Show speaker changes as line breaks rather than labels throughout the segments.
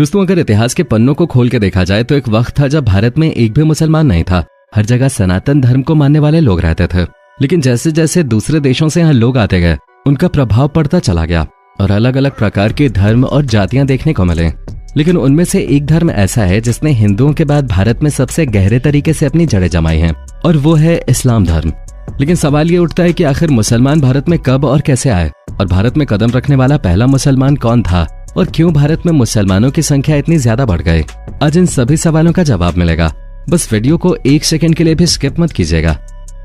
दोस्तों, अगर इतिहास के पन्नों को खोल के देखा जाए तो एक वक्त था जब भारत में एक भी मुसलमान नहीं था। हर जगह सनातन धर्म को मानने वाले लोग रहते थे। लेकिन जैसे जैसे दूसरे देशों से यहाँ लोग आते गए, उनका प्रभाव पड़ता चला गया और अलग अलग प्रकार के धर्म और जातियां देखने को मिले। लेकिन उनमें से एक धर्म ऐसा है जिसने हिंदुओं के बाद भारत में सबसे गहरे तरीके से अपनी जड़ें जमाई हैं, और वो है इस्लाम धर्म। लेकिन सवाल ये उठता है कि आखिर मुसलमान भारत में कब और कैसे आए, और भारत में कदम रखने वाला पहला मुसलमान कौन था, और क्यों भारत में मुसलमानों की संख्या इतनी ज्यादा बढ़ गई। आज इन सभी सवालों का जवाब मिलेगा। बस वीडियो को एक सेकंड के लिए भी स्किप मत कीजिएगा।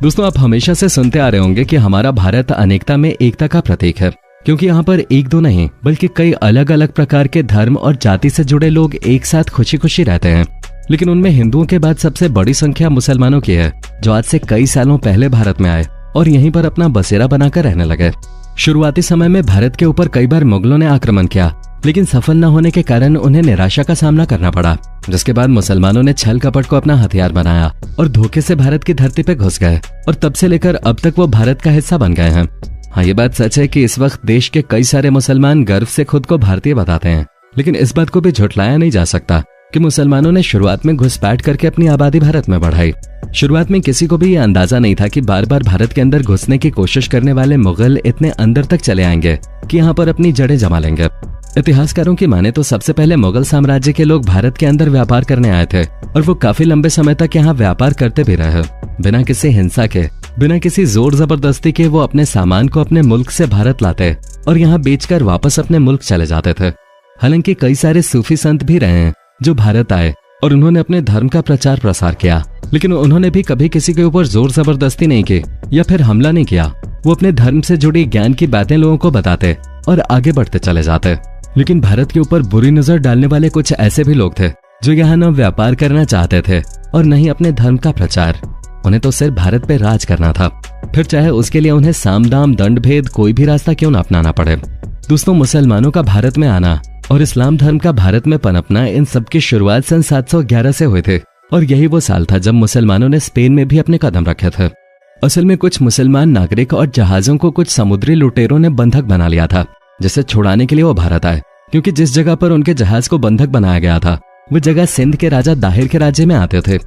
दोस्तों, आप हमेशा से सुनते आ रहे होंगे कि हमारा भारत अनेकता में एकता का प्रतीक है, क्योंकि यहाँ पर एक दो नहीं बल्कि कई अलग अलग प्रकार के धर्म और जाति से जुड़े लोग एक साथ खुशी खुशी रहते हैं। लेकिन उनमें हिंदुओं के बाद सबसे बड़ी संख्या मुसलमानों की है, जो आज से कई सालों पहले भारत में आए और यहीं पर अपना बसेरा बनाकर रहने लगे। शुरुआती समय में भारत के ऊपर कई बार मुगलों ने आक्रमण किया, लेकिन सफल न होने के कारण उन्हें निराशा का सामना करना पड़ा। जिसके बाद मुसलमानों ने छल कपट को अपना हथियार बनाया और धोखे से भारत की धरती पे घुस गए, और तब से लेकर अब तक वो भारत का हिस्सा बन गए हैं। हाँ, ये बात सच है कि इस वक्त देश के कई सारे मुसलमान गर्व से खुद को भारतीय बताते हैं। लेकिन इस बात को भी झुठलाया नहीं जा सकता कि मुसलमानों ने शुरुआत में घुसपैठ करके अपनी आबादी भारत में बढ़ाई। शुरुआत में किसी को भी ये अंदाजा नहीं था कि बार बार भारत के अंदर घुसने की कोशिश करने वाले मुगल इतने अंदर तक चले आएंगे कि यहाँ पर अपनी जड़ें जमा लेंगे। इतिहासकारों की माने तो सबसे पहले मुगल साम्राज्य के लोग भारत के अंदर व्यापार करने आए थे, और वो काफी लंबे समय तक यहाँ व्यापार करते भी रहे। बिना किसी हिंसा के, बिना किसी जोर जबरदस्ती के वो अपने सामान को अपने मुल्क से भारत लाते और यहाँ बेचकर वापस अपने मुल्क चले जाते थे। हालांकि कई सारे सूफी संत भी रहे हैं जो भारत आए और उन्होंने अपने धर्म का प्रचार प्रसार किया, लेकिन उन्होंने भी कभी किसी के ऊपर जोर जबरदस्ती नहीं की या फिर हमला नहीं किया। वो अपने धर्म से जुड़ी ज्ञान की बातें लोगों को बताते और आगे बढ़ते चले जाते। लेकिन भारत के ऊपर बुरी नजर डालने वाले कुछ ऐसे भी लोग थे जो यहाँ न व्यापार करना चाहते थे और न ही अपने धर्म का प्रचार। उन्हें तो सिर्फ भारत पे राज करना था, फिर चाहे उसके लिए उन्हें साम दाम दंड भेद कोई भी रास्ता क्यों न अपनाना पड़े। दोस्तों, मुसलमानों का भारत में आना और इस्लाम धर्म का भारत में पनपना, इन सब की शुरुआत सन 711 से हुए थे, और यही वो साल था जब मुसलमानों ने स्पेन में भी अपने कदम रखे थे। असल में कुछ मुसलमान नागरिक और जहाजों को कुछ समुद्री लुटेरों ने बंधक बना लिया था, जिसे छुड़ाने के लिए वो भारत आए। क्योंकि जिस जगह पर उनके जहाज को बंधक बनाया गया था, वो जगह सिंध के राजा दाहिर के राज्य में आते थे।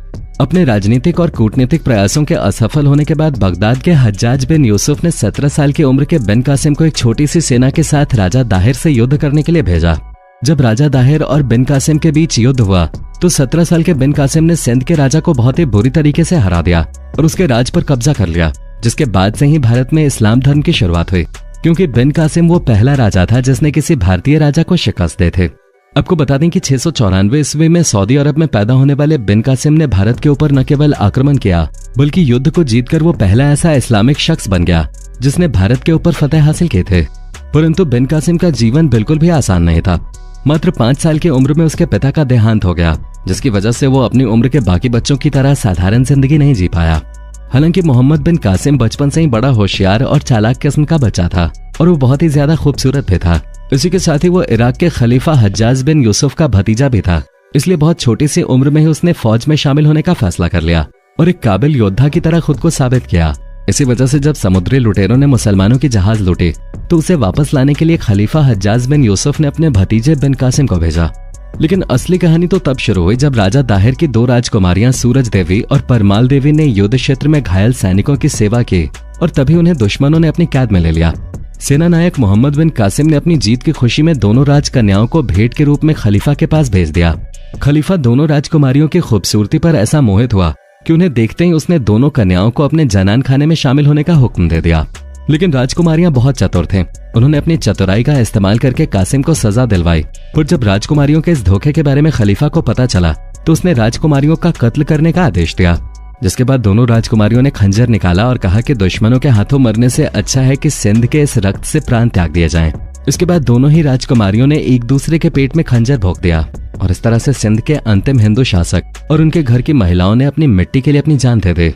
अपने राजनीतिक और कूटनीतिक प्रयासों के असफल होने के बाद बगदाद के हज्जाज बिन यूसुफ ने 17 साल की उम्र के बिन कासिम को एक छोटी सी सेना के साथ राजा दाहिर से युद्ध करने के लिए भेजा। जब राजा दाहिर और बिन कासिम के बीच युद्ध हुआ तो 17 साल के बिन कासिम ने सिंध के राजा को बहुत ही बुरी तरीके से हरा दिया और उसके राज पर कब्जा कर लिया, जिसके बाद से ही भारत में इस्लाम धर्म की शुरुआत हुई। क्योंकि बिन कासिम वो पहला राजा था जिसने किसी भारतीय राजा को शिकस्त दे थे। आपको बता दें कि 694 ईस्वी में सऊदी अरब में पैदा होने वाले बिन कासिम ने भारत के ऊपर न केवल आक्रमण किया, बल्कि युद्ध को जीतकर वो पहला ऐसा इस्लामिक शख्स बन गया जिसने भारत के ऊपर फतेह हासिल किए थे। परंतु बिन कासिम का जीवन बिल्कुल भी आसान नहीं था। मात्र 5 साल की उम्र में उसके पिता का देहांत हो गया, जिसकी वजह से वो अपनी उम्र के बाकी बच्चों की तरह साधारण जिंदगी नहीं जी पाया। हालांकि मोहम्मद बिन कासिम बचपन से ही बड़ा होशियार और चालाक किस्म का बच्चा था, और वो बहुत ही ज्यादा खूबसूरत भी था। इसी के साथ ही वो इराक के खलीफा हज्जाज बिन यूसुफ का भतीजा भी था, इसलिए बहुत छोटी सी उम्र में ही उसने फौज में शामिल होने का फैसला कर लिया और एक काबिल योद्धा की तरह खुद को साबित किया। इसी वजह से जब समुद्री लुटेरों ने मुसलमानों की जहाज लूटे तो उसे वापस लाने के लिए खलीफा हज्जाज बिन यूसुफ ने अपने भतीजे बिन कासिम को भेजा। लेकिन असली कहानी तो तब शुरू हुई जब राजा दाहिर की 2 राजकुमारियां सूरज देवी और परमाल देवी ने युद्ध क्षेत्र में घायल सैनिकों की सेवा की, और तभी उन्हें दुश्मनों ने अपनी कैद में ले लिया। सेना नायक मोहम्मद बिन कासिम ने अपनी जीत की खुशी में दोनों राजकन्याओं को भेंट के रूप में खलीफा के पास भेज दिया। खलीफा दोनों राजकुमारियों की खूबसूरती पर ऐसा मोहित हुआ कि उन्हें देखते ही उसने दोनों कन्याओं को अपने जनान खाने में शामिल होने का हुक्म दे दिया। लेकिन राजकुमारियां बहुत चतुर थे। उन्होंने अपनी चतुराई का इस्तेमाल करके कासिम को सजा दिलवाई। पर जब राजकुमारियों के इस धोखे के बारे में खलीफा को पता चला तो उसने राजकुमारियों का कत्ल करने का आदेश दिया। जिसके बाद दोनों राजकुमारियों ने खंजर निकाला और कहा कि दुश्मनों के हाथों मरने से अच्छा है कि सिंध के इस रक्त से प्राण त्याग दिए जाएं। इसके बाद दोनों ही राजकुमारियों ने एक दूसरे के पेट में खंजर भोंक दिया, और इस तरह से सिंध के अंतिम हिंदू शासक और उनके घर की महिलाओं ने अपनी मिट्टी के लिए अपनी जान दे दी।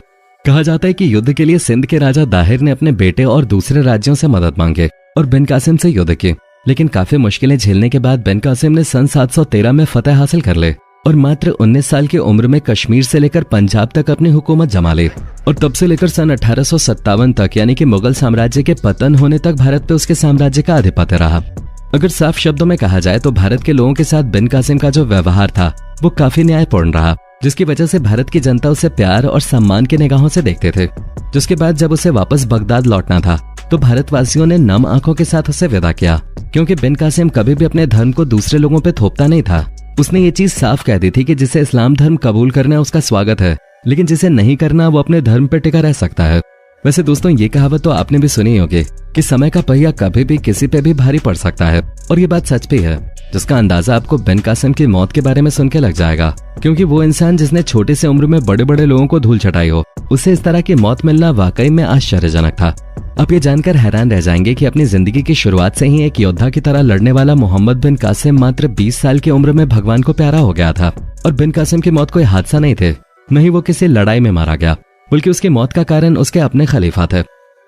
कहा जाता है कि युद्ध के लिए सिंध के राजा दाहिर ने अपने बेटे और दूसरे राज्यों से मदद मांगे और बिन कासिम से युद्ध की। लेकिन काफी मुश्किलें झेलने के बाद बिन कासिम ने सन 713 में फतेह हासिल कर ले और मात्र 19 साल की उम्र में कश्मीर से लेकर पंजाब तक अपनी हुकूमत जमा ली। और तब से लेकर सन 1857 तक यानी कि मुगल साम्राज्य के पतन होने तक भारत पे उसके साम्राज्य का आधिपत्य रहा। अगर साफ शब्दों में कहा जाए तो भारत के लोगों के साथ बिन कासिम का जो व्यवहार था वो काफी न्यायपूर्ण रहा, जिसकी वजह से भारत की जनता उसे प्यार और सम्मान की निगाहों से देखते थे। जिसके बाद जब उसे वापस बगदाद लौटना था तो भारतवासियों ने नम आंखों के साथ उसे विदा किया, क्योंकि बिन कासिम कभी भी अपने धर्म को दूसरे लोगों पे थोपता नहीं था। उसने ये चीज साफ कह दी थी कि जिसे इस्लाम धर्म कबूल करना उसका स्वागत है, लेकिन जिसे नहीं करना वो अपने धर्म पे टिका रह सकता है। वैसे दोस्तों, ये कहावत तो आपने भी सुनी होगी कि समय का पहिया कभी भी किसी पे भी भारी पड़ सकता है, और ये बात सच भी है, जिसका अंदाजा आपको बिन कासिम की मौत के बारे में सुन के लग जाएगा, क्योंकि वो इंसान जिसने छोटे से उम्र में बड़े बड़े लोगों को धूल चटाई हो, उसे इस तरह की मौत मिलना वाकई में आश्चर्यजनक था। आप ये जानकर हैरान रह जाएंगे कि अपनी जिंदगी की शुरुआत से ही एक योद्धा की तरह लड़ने वाला मोहम्मद बिन कासिम मात्र 20 साल की उम्र में भगवान को प्यारा हो गया था। और बिन कासिम की मौत कोई हादसा नहीं थे, न ही वो किसी लड़ाई में मारा गया, बल्कि उसकी मौत का कारण उसके अपने खलीफा थे।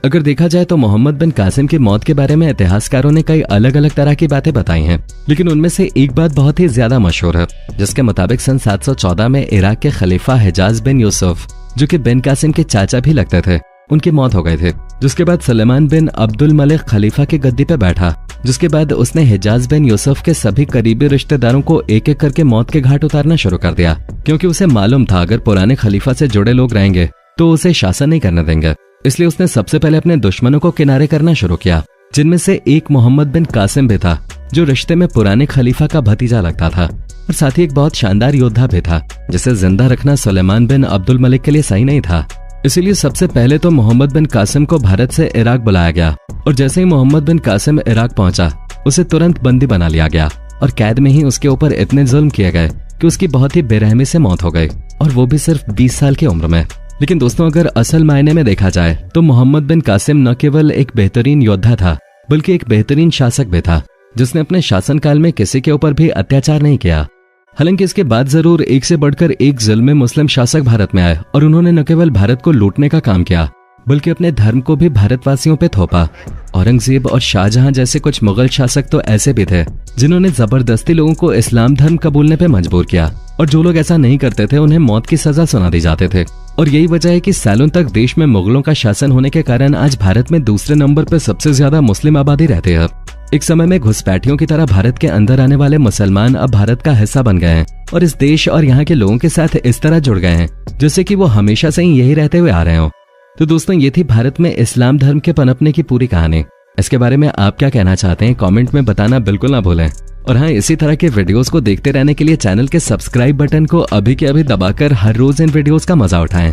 अगर देखा जाए तो मोहम्मद बिन कासिम की मौत के बारे में इतिहासकारों ने कई अलग अलग तरह की बातें बताई हैं, लेकिन उनमें से एक बात बहुत ही ज्यादा मशहूर है, जिसके मुताबिक सन 714 में इराक के खलीफा हिजाज बिन यूसुफ, जो कि बिन कासिम के चाचा भी लगते थे, उनकी मौत हो गई थी। जिसके बाद सुलेमान बिन अब्दुल मलिक खलीफा की गद्दी पे बैठा, जिसके बाद उसने हिजाज बिन यूसुफ के सभी करीबी रिश्तेदारों को एक एक करके मौत के घाट उतारना शुरू कर दिया, क्योंकि उसे मालूम था अगर पुराने खलीफा से जुड़े लोग रहेंगे तो उसे शासन नहीं करने देंगे। इसलिए उसने सबसे पहले अपने दुश्मनों को किनारे करना शुरू किया, जिनमें से एक मोहम्मद बिन कासिम भी था, जो रिश्ते में पुराने खलीफा का भतीजा लगता था, और साथ ही एक बहुत शानदार योद्धा भी था, जिसे जिंदा रखना सुलेमान बिन अब्दुल मलिक के लिए सही नहीं था। इसीलिए सबसे पहले तो मोहम्मद बिन कासिम को भारत से इराक बुलाया गया, और जैसे ही मोहम्मद बिन कासिम इराक पहुंचा, उसे तुरंत बंदी बना लिया गया, और कैद में ही उसके ऊपर इतने जुल्म किए गए कि उसकी बहुत ही बेरहमी से मौत हो गई, और वो भी सिर्फ 20 साल की उम्र में। लेकिन दोस्तों, अगर असल मायने में देखा जाए तो मोहम्मद बिन कासिम न केवल एक बेहतरीन योद्धा था, बल्कि एक बेहतरीन शासक भी था, जिसने अपने शासनकाल में किसी के ऊपर भी अत्याचार नहीं किया। हालांकि इसके बाद जरूर एक से बढ़कर एक ज़ुल्मी मुस्लिम शासक भारत में आए, और उन्होंने न केवल भारत को लूटने का काम किया, बल्कि अपने धर्म को भी भारतवासियों पे थोपा। औरंगजेब और शाहजहां जैसे कुछ मुगल शासक तो ऐसे भी थे जिन्होंने जबरदस्ती लोगों को इस्लाम धर्म कबूलने पे मजबूर किया, और जो लोग ऐसा नहीं करते थे उन्हें मौत की सजा सुना दी जाते थे। और यही वजह है कि सालों तक देश में मुगलों का शासन होने के कारण आज भारत में दूसरे नंबर पर सबसे ज्यादा मुस्लिम आबादी रहती है। एक समय में घुसपैठियों की तरह भारत के अंदर आने वाले मुसलमान अब भारत का हिस्सा बन गए हैं, और इस देश और यहाँ के लोगों के साथ इस तरह जुड़ गए हैं जैसे कि वो हमेशा से ही यही रहते हुए आ रहे हो। तो दोस्तों, ये थी भारत में इस्लाम धर्म के पनपने की पूरी कहानी। इसके बारे में आप क्या कहना चाहते हैं, कमेंट में बताना बिल्कुल ना भूलें। और हाँ, इसी तरह के वीडियोस को देखते रहने के लिए चैनल के सब्सक्राइब बटन को अभी के अभी दबाकर हर रोज इन वीडियोस का मजा उठाएं।